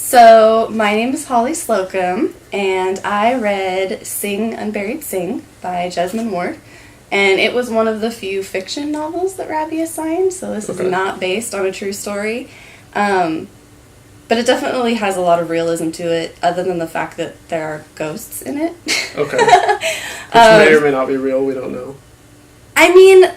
So, my name is Holly Slocum, and I read Unburied by Jesmyn Ward, and it was one of the few fiction novels that Rabby assigned, so this is not based on a true story. But it definitely has a lot of realism to it, other than the fact that there are ghosts in it. Okay. Which may or may not be real, we don't know. I mean,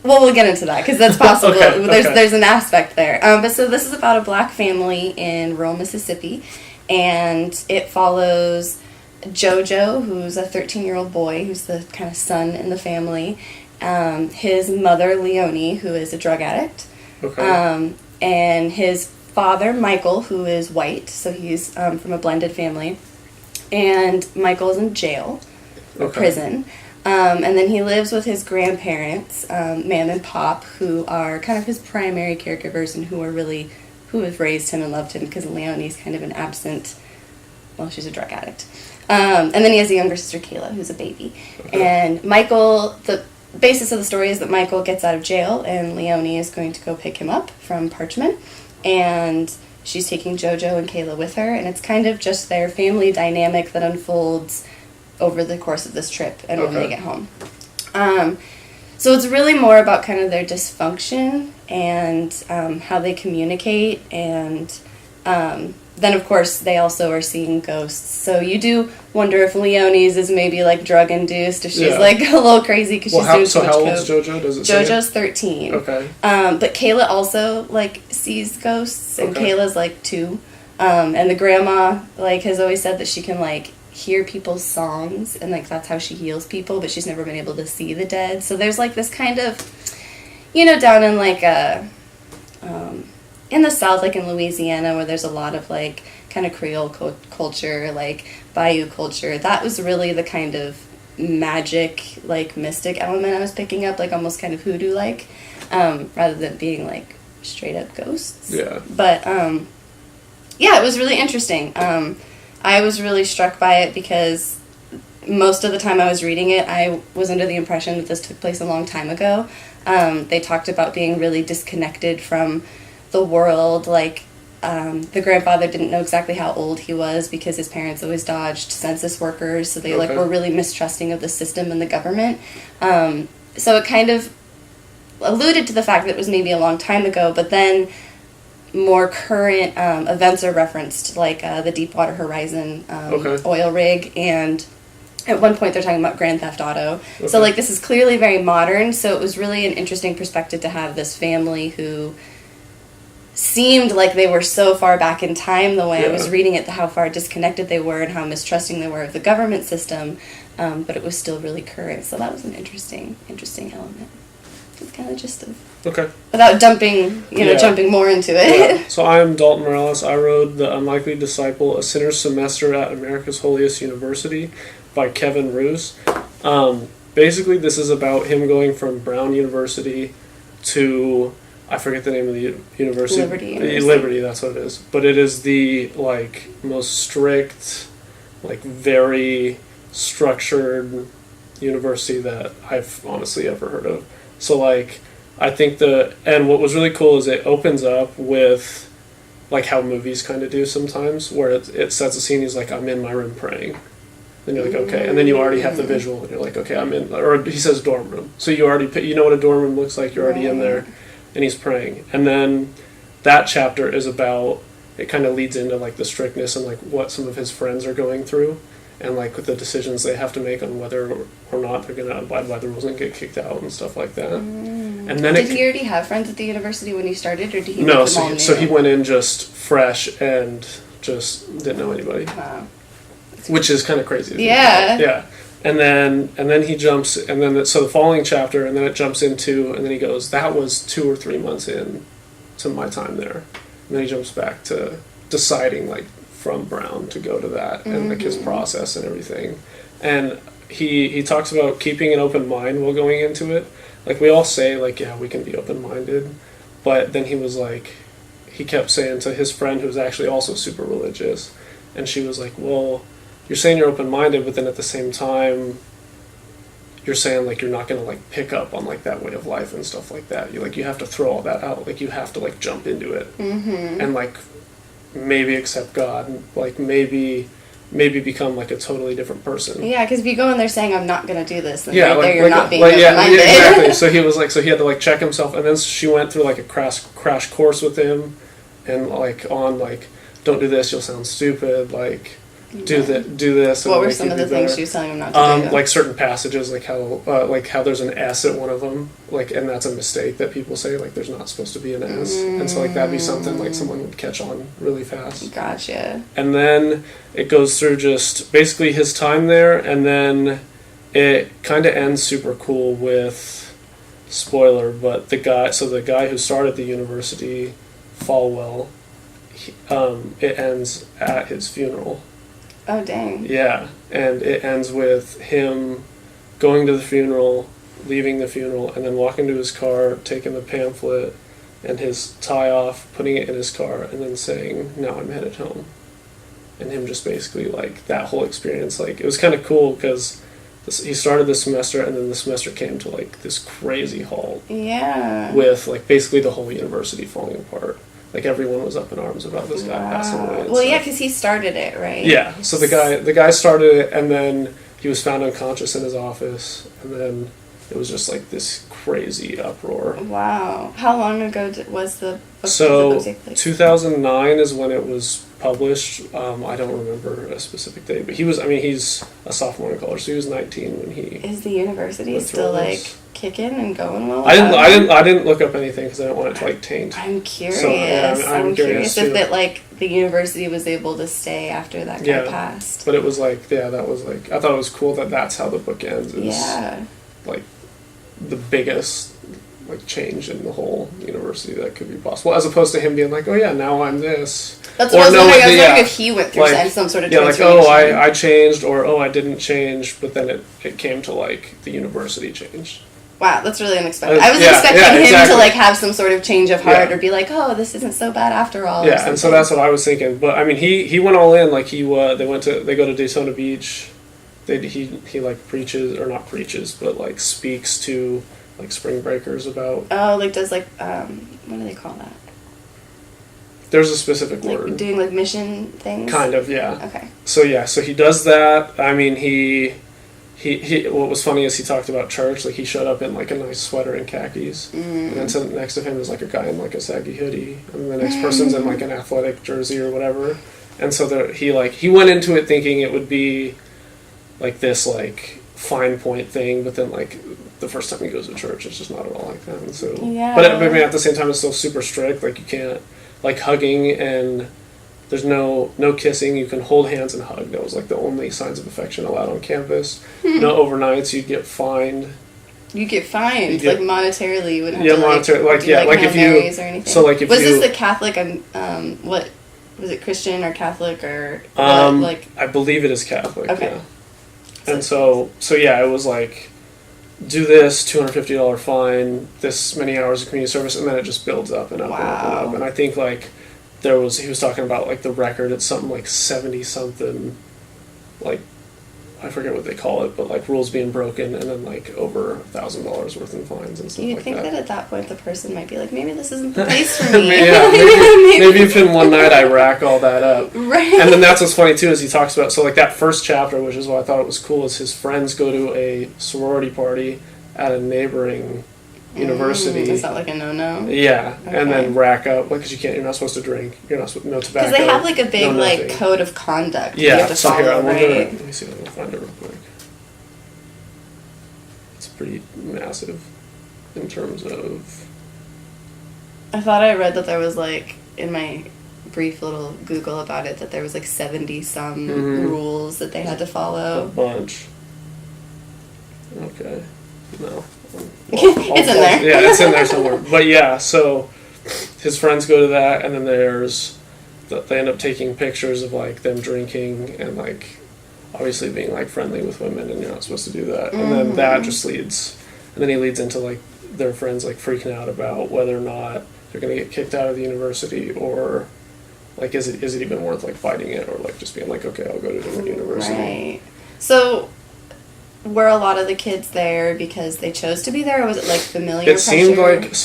well, we'll get into that, because that's possible. There's an aspect there. But so this is about a black family in rural Mississippi, and it follows Jojo, who's a 13-year-old boy, who's the kind of son in the family, his mother, Leonie, who is a drug addict, and his father, Michael, who is white, so he's from a blended family, and Michael's in jail, or prison, and then he lives with his grandparents, Mam and Pop, who are kind of his primary caregivers and who have raised him and loved him, because Leonie's kind of an absent, well, she's a drug addict. And then he has a younger sister, Kayla, who's a baby. And Michael, the basis of the story is that Michael gets out of jail, and Leonie is going to go pick him up from Parchment, and she's taking Jojo and Kayla with her, and it's kind of just their family dynamic that unfolds over the course of this trip and when they get home. So it's really more about kind of their dysfunction and how they communicate, and then of course they also are seeing ghosts. So you do wonder if Leonie's is maybe like drug induced, if she's like a little crazy because she's doing so much coke. How old is Jojo? Does it Jojo's 13. Okay. But Kayla also like sees ghosts, and Kayla's like 2. And the grandma like has always said that she can like hear people's songs, and like that's how she heals people, but she's never been able to see the dead. So there's like this kind of, down in like in the South, like in Louisiana, where there's a lot of like kind of Creole culture, like Bayou culture, that was really the kind of magic, like mystic element I was picking up, like almost kind of hoodoo like, rather than being like straight up ghosts. Yeah. But it was really interesting. I was really struck by it because most of the time I was reading it, I was under the impression that this took place a long time ago. They talked about being really disconnected from the world, like the grandfather didn't know exactly how old he was because his parents always dodged census workers, so they were really mistrusting of the system and the government. So it kind of alluded to the fact that it was maybe a long time ago, but then more current events are referenced, like the Deepwater Horizon oil rig, and at one point they're talking about Grand Theft Auto. So like this is clearly very modern, so it was really an interesting perspective to have this family who seemed like they were so far back in time the way I was reading it, how far disconnected they were and how mistrusting they were of the government system, but it was still really current. So that was an interesting element. It's kind of the gist of without jumping more into it. Yeah. So I'm Dalton Morales. I wrote The Unlikely Disciple, A Sinner's Semester at America's Holiest University by Kevin Roos. Basically, this is about him going from Brown University to, I forget the name of the university. Liberty, that's what it is. But it is the, like, most strict, like, very structured university that I've honestly ever heard of. So, like, I think and what was really cool is it opens up with, like, how movies kind of do sometimes, where it sets a scene, he's like, I'm in my room praying. Then you're like, okay. And then you already have the visual, and you're like, okay, I'm in, or he says dorm room. So you know what a dorm room looks like, you're already in there, and he's praying. And then that chapter is about, it kind of leads into, like, the strictness and, like, what some of his friends are going through, and like with the decisions they have to make on whether or not they're going to abide by the rules and get kicked out and stuff like that. And then did he already have friends at the university when he started, or did he? No, so he went in just fresh and just didn't know anybody. Wow, which is kind of crazy. Yeah. And then he jumps, and then so the following chapter, and then it jumps into, and then he goes, that was 2 or 3 months in to my time there, and then he jumps back to deciding like from Brown to go to that, and like his process and everything. And he talks about keeping an open mind while going into it. Like we all say, like, yeah, we can be open-minded, but then he was like, he kept saying to his friend who was actually also super religious, and she was like, well, you're saying you're open-minded, but then at the same time you're saying like you're not going to like pick up on like that way of life and stuff like that. You have to throw all that out. Like you have to like jump into it and like maybe accept God, like maybe become like a totally different person. Yeah, because if you go in there saying, I'm not going to do this, then yeah, right like, there you're like, not being like, open-minded. yeah, exactly. So he was like, so he had to like check himself, and then she went through like a crash course with him, and like on like, don't do this, you'll sound stupid, like do this. What were some of the things she was telling him not to do? Like certain passages, like how there's an S at one of them, like, and that's a mistake that people say, like there's not supposed to be an S, and so like that'd be something like someone would catch on really fast. Gotcha. And then it goes through just basically his time there, and then it kind of ends super cool with, spoiler, but the guy who started the university, Falwell, it ends at his funeral. Oh, dang. Yeah, and it ends with him going to the funeral, leaving the funeral, and then walking to his car, taking the pamphlet and his tie off, putting it in his car, and then saying, now I'm headed home. And him just basically, like, that whole experience, like, it was kind of cool because he started the semester, and then the semester came to, like, this crazy halt. Yeah. With, like, basically the whole university falling apart. Like, everyone was up in arms about this guy passing away. Well, yeah, because he started it, right? Yeah, so the guy started it, and then he was found unconscious in his office, and then it was just like this crazy uproar. Wow. How long ago was the book? So 2009 is when it was published. I don't remember a specific date, but he's a sophomore in college, so he was 19 when he. Is the university still like kicking and going well? I didn't look up anything because I didn't want it to like taint. I'm curious. So, yeah, I'm curious if that like the university was able to stay after that guy passed. But it was like that was like I thought it was cool that that's how the book ends. Like the biggest like change in the whole university that could be possible, as opposed to him being like, oh yeah, now I'm this. That's what I was wondering. I was wondering if he went through some sort of transformation. Like, I changed, or I didn't change, but then it came to like the university changed. Wow, that's really unexpected. I was expecting him to like have some sort of change of heart or be like, oh, this isn't so bad after all. Yeah, and so that's what I was thinking. But I mean, he went all in. Like they go to Daytona Beach. He like preaches, or not preaches, but like speaks to like spring breakers about. Oh, like does like what do they call that? There's a specific like word. Doing like mission things. Kind of, yeah. Okay. So he does that. I mean, he what was funny is he talked about church. Like he showed up in like a nice sweater and khakis, and then sitting next to him is like a guy in like a saggy hoodie, and the next person's in like an athletic jersey or whatever. And so he went into it thinking it would be like this like fine point thing, but then like the first time he goes to church, it's just not at all like that. And so, but I mean, at the same time, it's still super strict. Like you can't like hugging, and there's no kissing. You can hold hands and hug. That was like the only signs of affection allowed on campus. No overnights. You'd get fined. You get fined, like monetarily. You wouldn't have to monetarily. Like if you or anything. So like if was this the Catholic? What was it? Christian or Catholic or like? I believe it is Catholic. Okay. Yeah. And so yeah, it was like, do this $250 fine, this many hours of community service, and then it just builds up and up and up and up. And I think like he was talking about like the record. It's something like 70 something, like I forget what they call it, but like rules being broken, and then like over $1,000 worth in fines and stuff like that. You think that at that point the person might be like, maybe this isn't the place for me. maybe if in one night I rack all that up. Right. And then that's what's funny too is he talks about, so like that first chapter, which is why I thought it was cool, is his friends go to a sorority party at a neighboring university. Is that like a no-no? Yeah, okay. And then rack up, because you're not supposed to drink. You're not supposed, no tobacco. Because they have like a big like code of conduct. Yeah, you have to so follow, here, right? let me see if I can find it real quick. It's pretty massive in terms of. I thought I read that there was like in my brief little Google about it that there was like 70 some rules that they had to follow. A bunch. Okay. No. It's in there. Yeah, it's in there somewhere. But yeah, so his friends go to that, and then they end up taking pictures of like them drinking and like obviously being like friendly with women, and you're not supposed to do that. And then that just leads, and then he leads into like their friends like freaking out about whether or not they're going to get kicked out of the university, or like is it even worth like fighting it, or like just being like, okay, I'll go to a different university. Right. So were a lot of the kids there because they chose to be there, or was it like familiar pressure? Seemed like,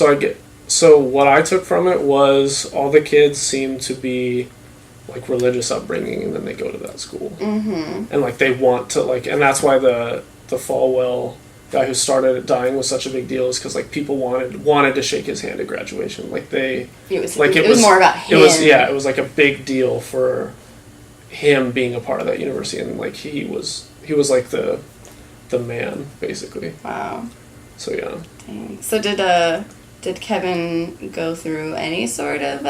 so what I took from it was all the kids seemed to be like religious upbringing, and then they go to that school, Mm-hmm. and like they want to like, and that's why the Falwell guy who started it dying was such a big deal, is because like people wanted to shake his hand at graduation, like they it was more about him. It was like a big deal for him being a part of that university, and like he was like the man basically. Wow. So yeah. Dang. So did Kevin go through any sort of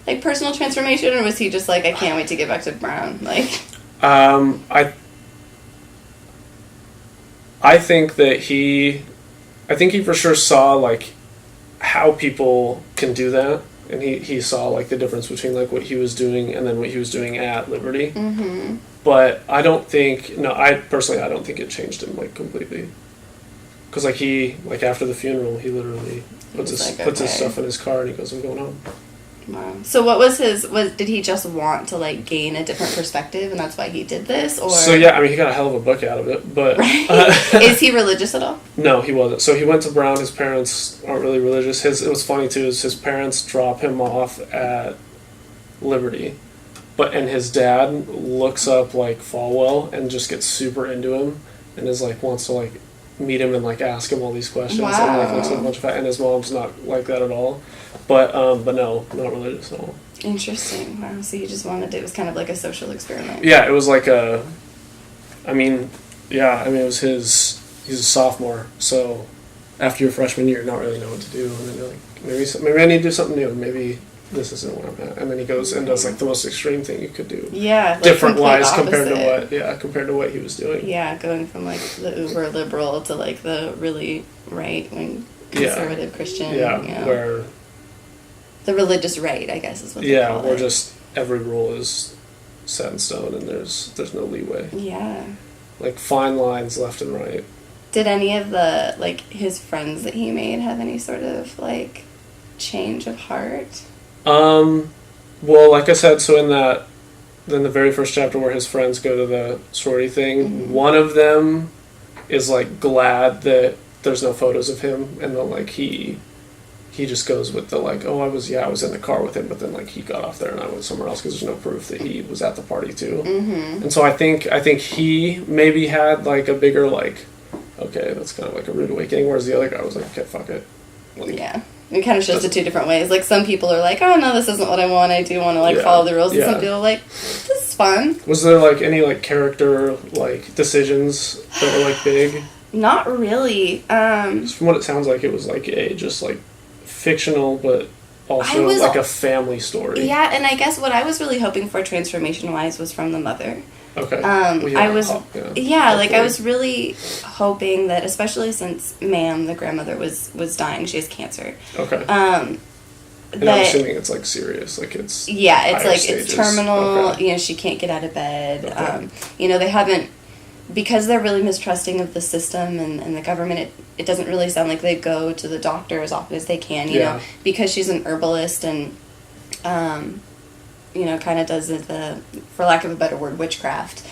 like personal transformation, or was he just like, I can't wait to get back to Brown? Like, I think that he for sure saw like how people can do that, and he saw like the difference between like what he was doing and then what he was doing at Liberty. mm-hmm. But I don't think I don't think it changed him like completely, because like he like after the funeral he literally puts his stuff in his car and he goes, I'm going home. Wow. So what was did he just want to like gain a different perspective, and that's why he did this? Or so yeah, I mean he got a hell of a book out of it, but right? Is he religious at all? No, he wasn't. So he went to Brown. His parents aren't really religious. It was funny too, is his parents drop him off at Liberty, and his dad looks up like Falwell and just gets super into him and is like wants to like meet him and like ask him all these questions. Wow. And like looks at a bunch of and his mom's not like that at all. But no, not religious at all. Interesting. Wow. So you just wanted it was kind of like a social experiment. Yeah, it was like it was he's a sophomore, so after your freshman year, not really know what to do, and then you're like, maybe I need to do something new, maybe this isn't where I'm at, and then he goes and does like the most extreme thing you could do. Yeah, like different wise opposite. compared to what he was doing. Yeah, going from like the uber liberal to like the really right wing conservative Christian. Yeah, you know. where the religious right, I guess, is what they call it. Where just every rule is set in stone and there's no leeway. Yeah. Like fine lines left and right. Did any of the like his friends that he made have any sort of like change of heart? Well, like I said, so in the very first chapter where his friends go to the sorority thing, one of them is like glad that there's no photos of him, and then like he just goes with the like, oh, I was in the car with him, but then like he got off there and I went somewhere else because there's no proof that he was at the party too. Mm-hmm. And so I think he maybe had like a bigger like, okay, that's kind of like a rude awakening, whereas the other guy was like, okay, fuck it. Like, yeah. It kind of shows the two different ways. Like, some people are like, oh, no, this isn't what I want. I do want to, like, follow the rules. And some people are like, this is fun. Was there, like, any, like, character, like, decisions that were, like, big? Not really. From what it sounds like, it was, like, just, like, fictional, but also, like, a family story. Yeah, and I guess what I was really hoping for transformation-wise was from the mother. Okay. I was really hoping that, especially since Ma'am, the grandmother, was dying. She has cancer. Okay. And I'm assuming it's like serious, like it's it's terminal. Okay. You know, she can't get out of bed. Okay. They haven't, because they're really mistrusting of the system and the government. It doesn't really sound like they go to the doctor as often as they can. You know, because she's an herbalist and. Kind of does the, for lack of a better word, witchcraft.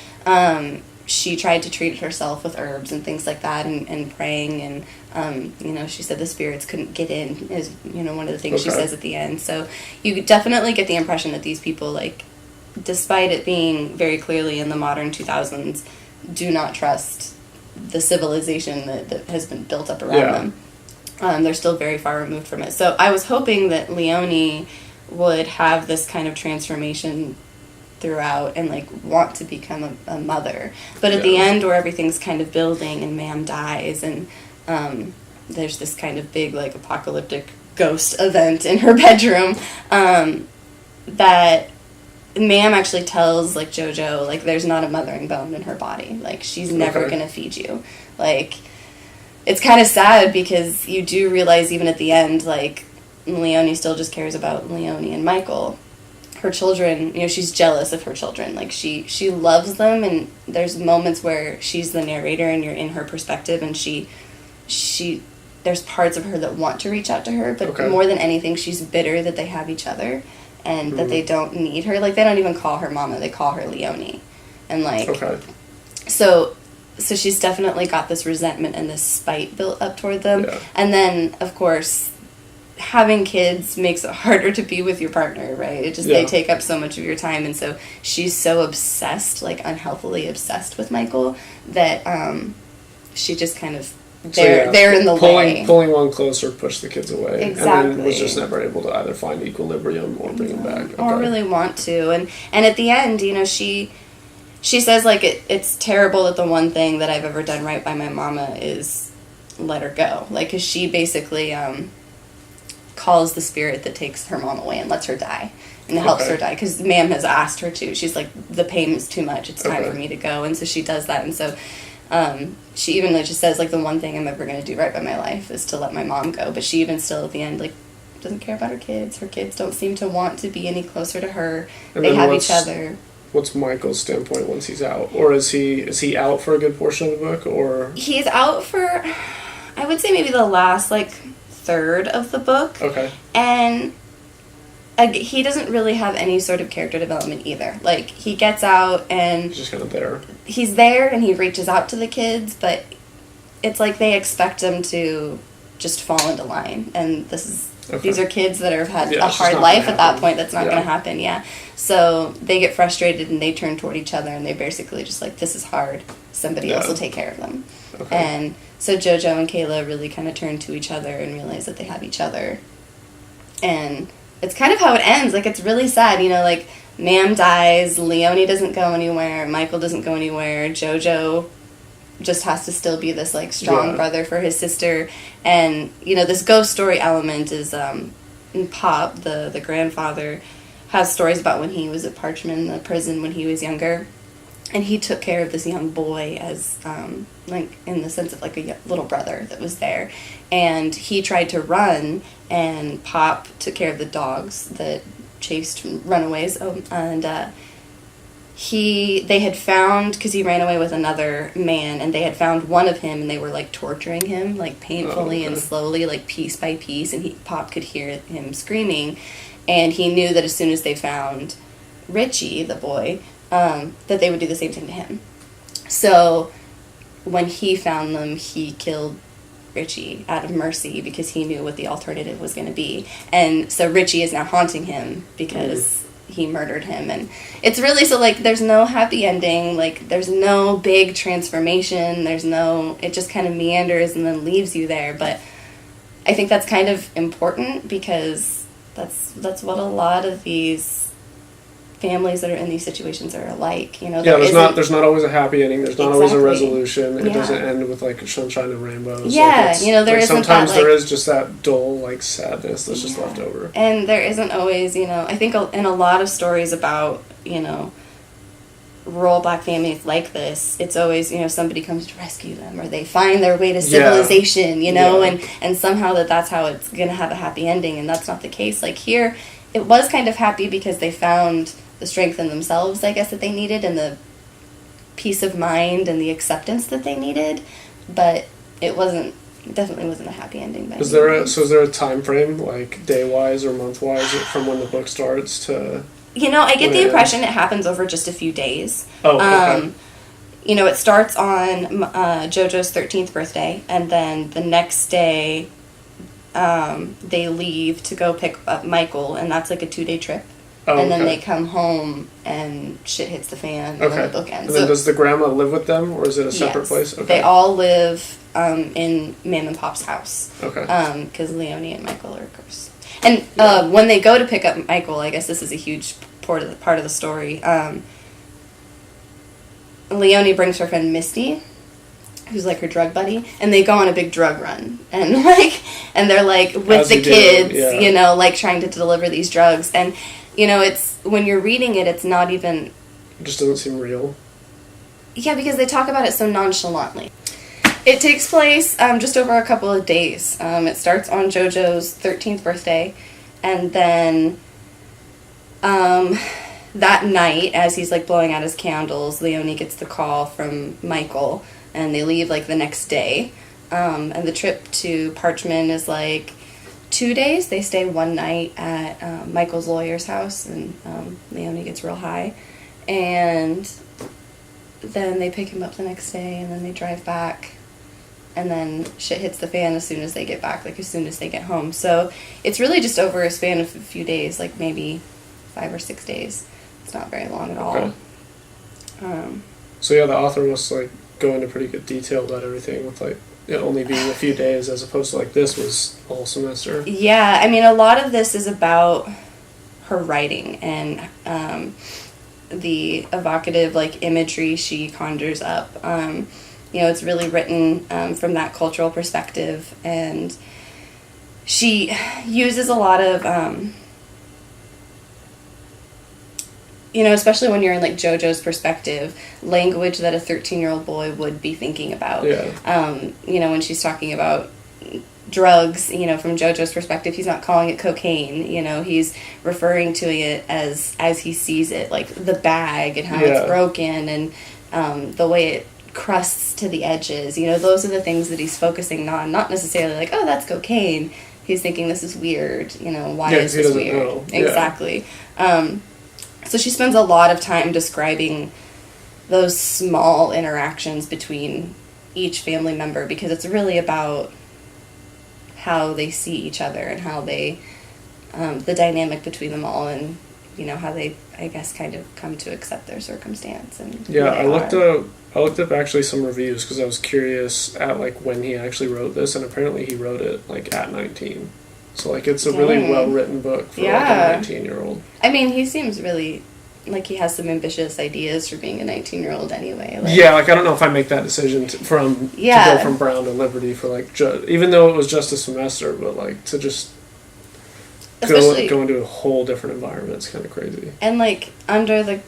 She tried to treat herself with herbs and things like that and praying and, she said the spirits couldn't get in is, one of the things she says at the end. So you definitely get the impression that these people, like, despite it being very clearly in the modern 2000s, do not trust the civilization that has been built up around them. They're still very far removed from it. So I was hoping that Leonie would have this kind of transformation throughout and like want to become a mother, but at the end where everything's kind of building and Ma'am dies and there's this kind of big like apocalyptic ghost event in her bedroom, that Ma'am actually tells like Jojo like there's not a mothering bone in her body, like she's never gonna feed you. Like, it's kind of sad because you do realize even at the end, like, Leonie still just cares about Leonie and Michael. Her children, she's jealous of her children. Like, she loves them, and there's moments where she's the narrator and you're in her perspective, and she there's parts of her that want to reach out to her, but more than anything, she's bitter that they have each other and that they don't need her. Like, they don't even call her mama, they call her Leonie. And, like, so she's definitely got this resentment and this spite built up toward them. Yeah. And then, of course, having kids makes it harder to be with your partner, right? It just, they take up so much of your time, and so she's so obsessed, like unhealthily obsessed with Michael, that she just kind of, they're in the way. Pulling one closer pushed the kids away. Exactly. And then was just never able to either find equilibrium or bring them back. Okay. Or really want to. And at the end, you know, she says, like, it's terrible that the one thing that I've ever done right by my mama is let her go. Like, because she basically calls the spirit that takes her mom away and lets her die. And helps her die. Because Ma'am has asked her to. She's like, the pain is too much. It's time for me to go. And so she does that. And so she even just says, like, the one thing I'm ever going to do right by my life is to let my mom go. But she even still at the end, like, doesn't care about her kids. Her kids don't seem to want to be any closer to her. And they have each other. What's Michael's standpoint once he's out? Or is he out for a good portion of the book? Or he's out for, I would say, maybe the last, like, third of the book. Okay. And he doesn't really have any sort of character development either. Like, he gets out and he's just kind of there. He's there and he reaches out to the kids, but it's like they expect him to just fall into line. And these are kids that have had a hard life at that point. That's not going to happen, So they get frustrated and they turn toward each other and they basically just like, this is hard. Somebody else will take care of them. Okay. And so Jojo and Kayla really kind of turn to each other and realize that they have each other. And it's kind of how it ends. Like, it's really sad, you know, like, Ma'am dies, Leonie doesn't go anywhere, Michael doesn't go anywhere, Jojo just has to still be this, like, strong brother for his sister. And, you know, this ghost story element is, Pop, the grandfather, has stories about when he was at Parchman, the prison, when he was younger. And he took care of this young boy as, like, in the sense of, like, a little brother that was there. And he tried to run, and Pop took care of the dogs that chased runaways. And they had found, because he ran away with another man, and they had found one of him, and they were, like, torturing him, like, painfully and slowly, like, piece by piece. And Pop could hear him screaming. And he knew that as soon as they found Richie, the boy, that they would do the same thing to him. So when he found them, he killed Richie out of mercy because he knew what the alternative was going to be. And so Richie is now haunting him because he murdered him. And it's really, so, like, there's no happy ending. Like, there's no big transformation. It just kind of meanders and then leaves you there. But I think that's kind of important because that's what a lot of these families that are in these situations are like, you know. There's not always a happy ending. There's not always a resolution. It doesn't end with, like, sunshine and rainbows. Yeah, like, you know, there isn't sometimes that, like, there is just that dull, like, sadness that's just left over. And there isn't always, you know, I think in a lot of stories about, you know, rural black families like this, it's always, you know, somebody comes to rescue them or they find their way to civilization, you know, and somehow that's how it's going to have a happy ending, and that's not the case. Like, here, it was kind of happy because they found the strength in themselves, I guess, that they needed, and the peace of mind and the acceptance that they needed, but it definitely wasn't a happy ending. Is there a time frame, like day-wise or month-wise, from when the book starts to... You know, I get the impression it happens over just a few days. Oh, okay. You know, it starts on JoJo's 13th birthday, and then the next day they leave to go pick up Michael, and that's like a 2-day trip. Oh, and then they come home and shit hits the fan, and then the book ends. And then does the grandma live with them, or is it a separate place? Okay. They all live in Mam and Pop's house. Okay. Because Leonie and Michael are, of course. And when they go to pick up Michael, I guess this is a huge part of the story. Leonie brings her friend Misty, who's like her drug buddy, and they go on a big drug run, and they're like with the kids, you know, like trying to deliver these drugs, and you know, it's when you're reading it, it's not even. It just doesn't seem real. Yeah, because they talk about it so nonchalantly. It takes place just over a couple of days. It starts on JoJo's 13th birthday, and then that night, as he's like blowing out his candles, Leonie gets the call from Michael, and they leave like the next day. And the trip to Parchman is like 2 days. They stay one night at Michael's lawyer's house, and Leonie gets real high, and then they pick him up the next day, and then they drive back. and then shit hits the fan as soon as they get back, like as soon as they get home. So it's really just over a span of a few days, like maybe 5 or 6 days. It's not very long at all. So yeah, the author must like go into pretty good detail about everything with like it only being a few days as opposed to like this was a whole semester. Yeah, I mean a lot of this is about her writing and the evocative like imagery she conjures up. You know, it's really written from that cultural perspective, and she uses a lot of you know, especially when you're in like JoJo's perspective, language that a 13-year-old boy would be thinking about. Yeah. You know, when she's talking about drugs, you know, from JoJo's perspective, he's not calling it cocaine, you know, he's referring to it as he sees it, like the bag and how it's broken and the way it crusts to the edges, you know, those are the things that he's focusing on, not necessarily like, oh, that's cocaine. He's thinking this is weird, you know, why is this weird? Know. Exactly. So she spends a lot of time describing those small interactions between each family member because it's really about how they see each other and how they, the dynamic between them all and, you know, how they, I guess, kind of come to accept their circumstance. And yeah, I looked up actually some reviews because I was curious at like when he actually wrote this, and apparently he wrote it like at 19. So, like, it's a really well-written book for, like, a 19-year-old. I mean, he seems really like he has some ambitious ideas for being a 19-year-old anyway. Like, yeah, like, I don't know if I make that decision to go from Brown to Liberty for, like, even though it was just a semester, but, like, to just go into a whole different environment is kind of crazy. And, like, under the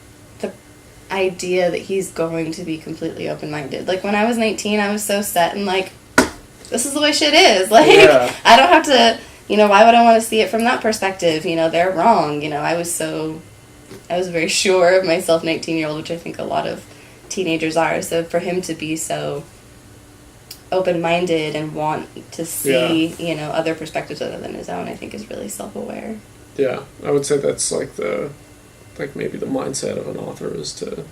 idea that he's going to be completely open-minded. Like, when I was 19, I was so set and, like, this is the way shit is. Like, I don't have to... You know, why would I want to see it from that perspective? You know, they're wrong. You know, I was very sure of myself, 19-year-old, which I think a lot of teenagers are. So for him to be so open-minded and want to see, you know, other perspectives other than his own, I think is really self-aware. Yeah, I would say that's like maybe the mindset of an author is to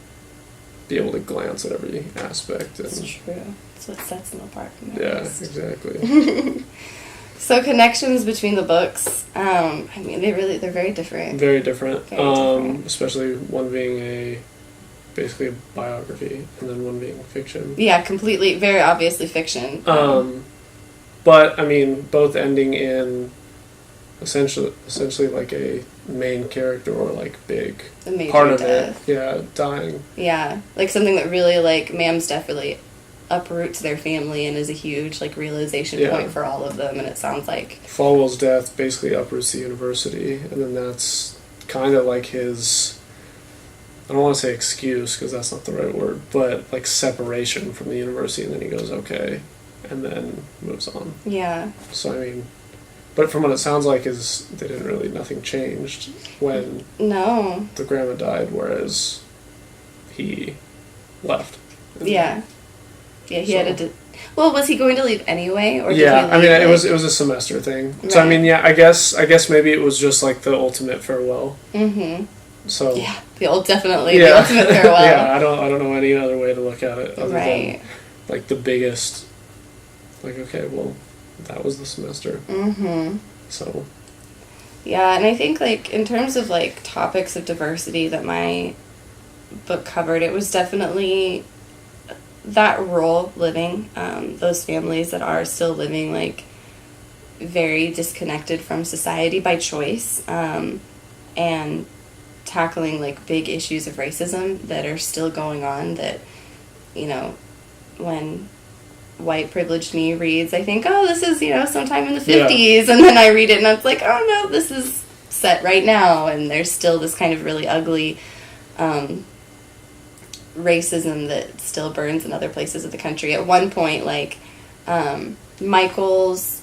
be able to glance at every aspect. That's true. That's what sets them apart from the rest. Exactly. So connections between the books, I mean, they're very different. Very different. Especially one being basically a biography, and then one being fiction. Yeah, completely, very obviously fiction. But, I mean, both ending in essentially like a main character or like big part of death. It. Dying. Yeah, like something that really, like, Mam's death really uproots their family and is a huge like realization point for all of them, and it sounds like Falwell's death basically uproots the university, and then that's kind of like his, I don't want to say excuse because that's not the right word, but like separation from the university, and then he goes okay and then moves on. Yeah. So I mean, but from what it sounds like is nothing changed when the grandma died, whereas he left. Yeah, he had to. Well, was he going to leave anyway, or did he leave, I mean, it was a semester thing. Right. So I mean, I guess maybe it was just like the ultimate farewell. Mm-hmm. So the ultimate farewell. Yeah, I don't know any other way to look at it other than like the biggest. Like, okay, well, that was the semester. Mm-hmm. So. Yeah, and I think like in terms of like topics of diversity that my book covered, it was definitely that rural living, those families that are still living like very disconnected from society by choice, and tackling like big issues of racism that are still going on that, you know, when white privileged me reads, I think, oh, this is, you know, sometime in the 50s, and then I read it and it's like, oh no, this is set right now, and there's still this kind of really ugly racism that still burns in other places of the country. At one point, like, Michael's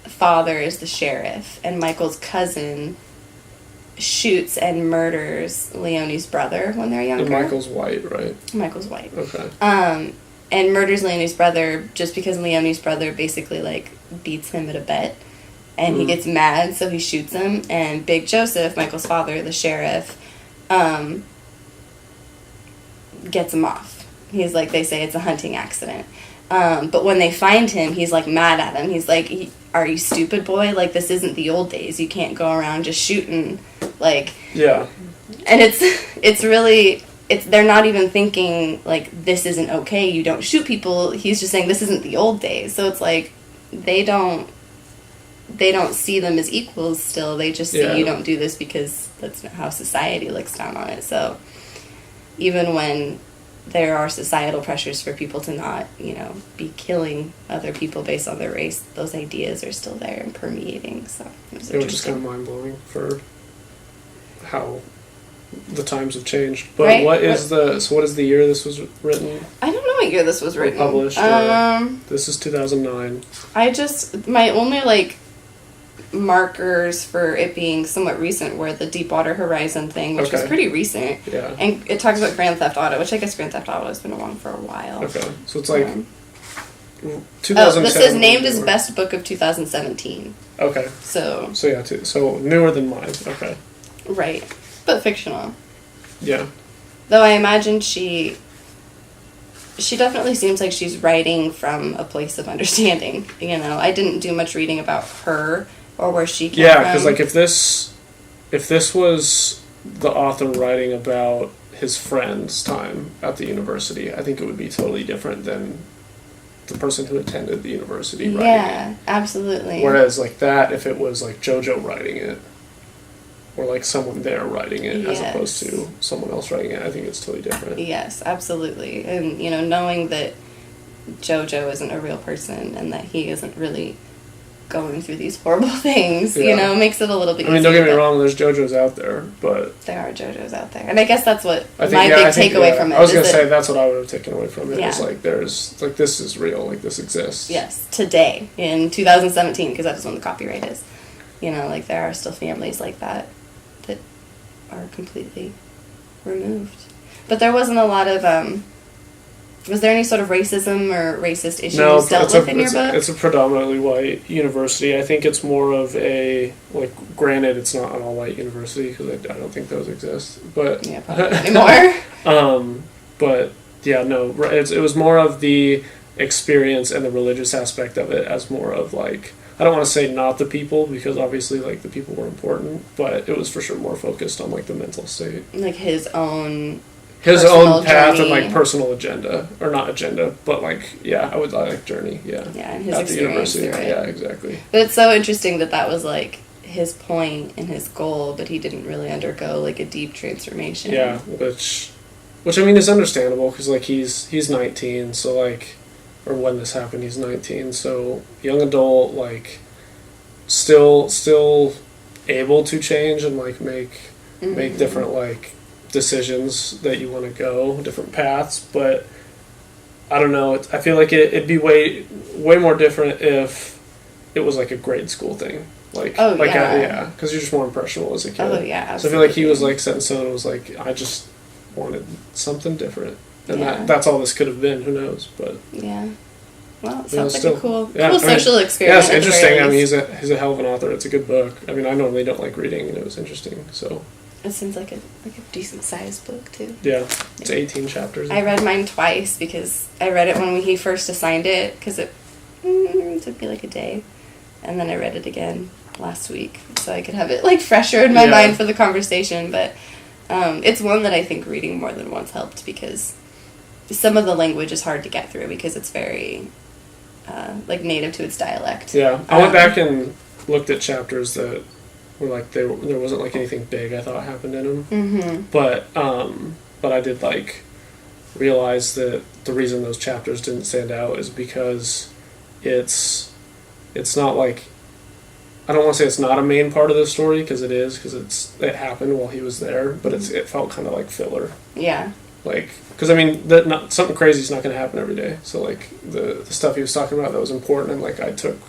father is the sheriff, and Michael's cousin shoots and murders Leonie's brother when they're younger. And Michael's white, right? Michael's white. Okay. And murders Leonie's brother just because Leonie's brother basically, like, beats him at a bet. And he gets mad, so he shoots him. And Big Joseph, Michael's father, the sheriff, gets him off. He's like, they say it's a hunting accident. But when they find him, he's like mad at him. He's like, "Are you stupid, boy? Like, this isn't the old days. You can't go around just shooting." Like, yeah. And it's really, they're not even thinking like, this isn't okay. You don't shoot people. He's just saying this isn't the old days. So it's like they don't see them as equals still. They just see you don't do this because that's how society looks down on it. So even when there are societal pressures for people to not, be killing other people based on their race, those ideas are still there and permeating. So it was just kind of mind-blowing for how the times have changed. But right? what is the year this was written? I don't know what year this was written. Published. This is 2009. My only markers for it being somewhat recent were the Deepwater Horizon thing, which was pretty recent. Yeah. And it talks about Grand Theft Auto, which I guess Grand Theft Auto has been around for a while. Okay. So it's like 2007. This is named as best book of 2017. Okay. So yeah, so newer than mine. Okay. Right. But fictional. Yeah. Though I imagine she definitely seems like she's writing from a place of understanding. I didn't do much reading about her or where she came from. Yeah, because if this was the author writing about his friend's time at the university, I think it would be totally different than the person who attended the university writing it. Yeah, absolutely. Whereas if it was JoJo writing it, or someone there writing it as opposed to someone else writing it, I think it's totally different. Yes, absolutely. And, knowing that JoJo isn't a real person and that he isn't really going through these horrible things, makes it a little bit easier. Don't get me wrong, there's JoJos out there, but... There are JoJos out there. And I guess that's what my big takeaway from it is. I was going to say, that's what I would have taken away from it. Yeah. Is this is real, this exists. Yes, today, in 2017, because that is when the copyright is. There are still families like that are completely removed. But there wasn't a lot of, was there any sort of racism or racist issues dealt with in your book? It's a predominantly white university. I think it's more of a, granted, it's not an all-white university, because I don't think those exist, but... Yeah, probably not anymore. But, yeah, no, it was more of the experience and the religious aspect of it as more of, I don't want to say not the people, because obviously, the people were important, but it was for sure more focused on, the mental state. His own path journey. and, personal agenda. Or not agenda, but, I would journey, yeah. Yeah, and his at experience the university. through it. Yeah, exactly. But it's so interesting that was, his point and his goal, but he didn't really undergo, a deep transformation. Yeah, which I mean, is understandable, because, he's 19, so, or when this happened, he's 19, so young adult, still able to change and make different decisions that you want to go, different paths, but I don't know, I feel it'd be way more different if it was a grade school thing. Because you're just more impressionable as a kid. Oh yeah, absolutely. So I feel he was set in stone. It was I just wanted something different. And that's all this could have been. Who knows? But yeah, well, it sounds still, a cool social experiment. Yeah, it's interesting. I mean, he's a hell of an author. It's a good book. I mean, I normally don't like reading, and it was interesting. So it seems like a decent sized book too. Yeah, it's 18 chapters. I read mine twice because I read it when he first assigned it because it took me a day, and then I read it again last week so I could have it fresher in my mind for the conversation. But it's one that I think reading more than once helped because some of the language is hard to get through because it's very native to its dialect. Yeah, I went back and looked at chapters that were there wasn't anything big I thought happened in them. Mm-hmm. But I did realize that the reason those chapters didn't stand out is because it's not I don't want to say it's not a main part of the story because it is, because it happened while he was there, but it felt kind of like filler. Yeah. Because I mean, something crazy is not going to happen every day. So the stuff he was talking about that was important and I took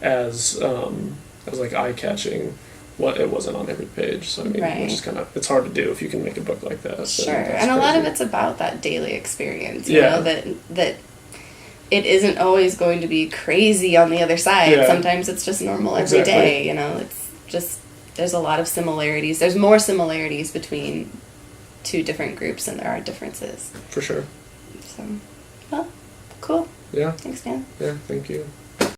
as eye catching. What it wasn't on every page. So I mean, which is it's hard to do if you can make a book like that. Sure, and a lot of it's about that daily experience. You know that. It isn't always going to be crazy on the other side. Yeah. Sometimes it's just normal every day. It's just there's a lot of similarities. There's more similarities between two different groups than there are differences. For sure. So, well, cool. Yeah. Thanks, Dan. Yeah, thank you.